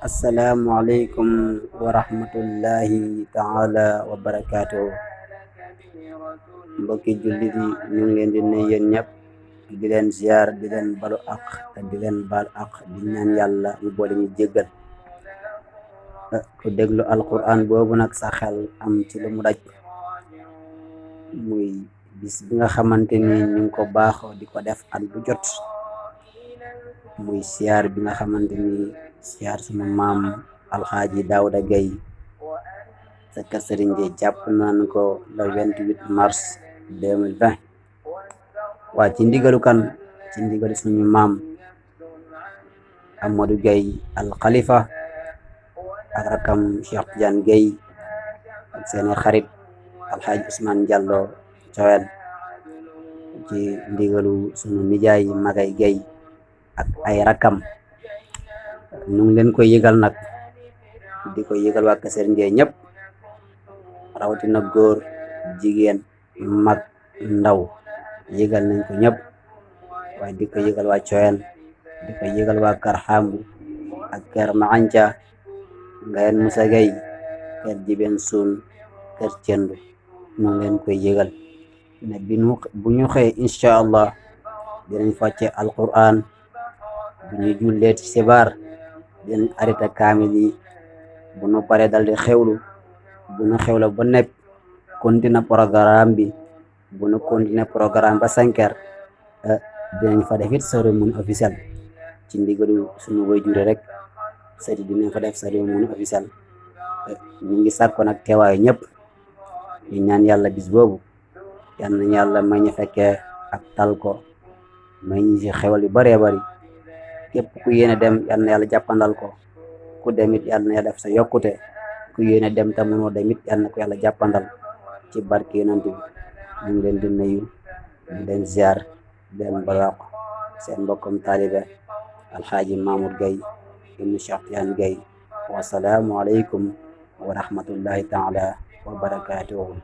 Asalaamualeykum wa rahmatullahi taala wa barakaatuhu. Mbokki jullit yi ñu ngi leen di nuyu yéen ñëpp di leen ziar di leen balu ak te di leen baal ak di ñaan yàlla mu boole ñu jéggal. Ku déglu alquran boobu nag sa xel am ci lu mu daj muy bis bi nga xamante ni ñu ngi ko baaxoo di ko def at bu jot, muy siyaar bi nga xamante ni siyaar sunu maam alxaaji Daawda Gay sa kër Sëriñ Gay jàpp naan ko le 28 mars 2020. waa ci ndigalu kan? Ci ndigalu suñu maam Amadou Gay al Khalifa ak rakam Cheikh Tidiane Gay ak seeni xarit alxaaji Ousmane Diallo Cowen, ci ndigalu sunu nijaay Magay Gay ak ay rakam. ñu ngi leen koy yëgal nag, di ko yëgal waa Kër Sëriñ Gay ñëpp, rawatina góor jigéen mag ndaw, yëgal nañ ko ñëpp. waaye di ko yëgal waa Coyen, di ko yëgal waa Kër Xambu ak Kër Maanca, Ngayen Musa Gay, Kër Jiben Suun, Kër Cendu. ñu ngi leen koy yëgal ne bu ñu xëyee incha allah dinañ fàcce alquran, bu ñuy jullee tisbaar dinañ arrêté kaamil yi, bu nu paree dal di xewlu, bu nu xewla ba nepp continuer programme bi, bu nu continuer programme ba 5 heures dinañ fa def it cérémonie officielle ci ndigalu suñu waajur rek. sëriñ dinañ fa def cérémonie officielle. ñu ngi sàkko nag teewaayu ñëpp, ñu ñaan yàlla bis boobu yal nañu yàlla may ñu fekkee ak tal ko, may ñu ci xewal yu bëree bëri. képp ku yéene dem yal na yàlla jàppandal ko, ku demit yal na yàlla def sa yokkute, ku yéene dem te mënoo demit yal na ko yàlla jàppandal ci barke yonent bi. ñu ngi leen di nuyu, di leen ziar, di leen balaax. seen mbokkam taalibe alxaaji Mamour Gay ibnu Cheikh Tidiane Gay. wasalaamu aleykum wa rahmatullahi taala wa barakaatuhu.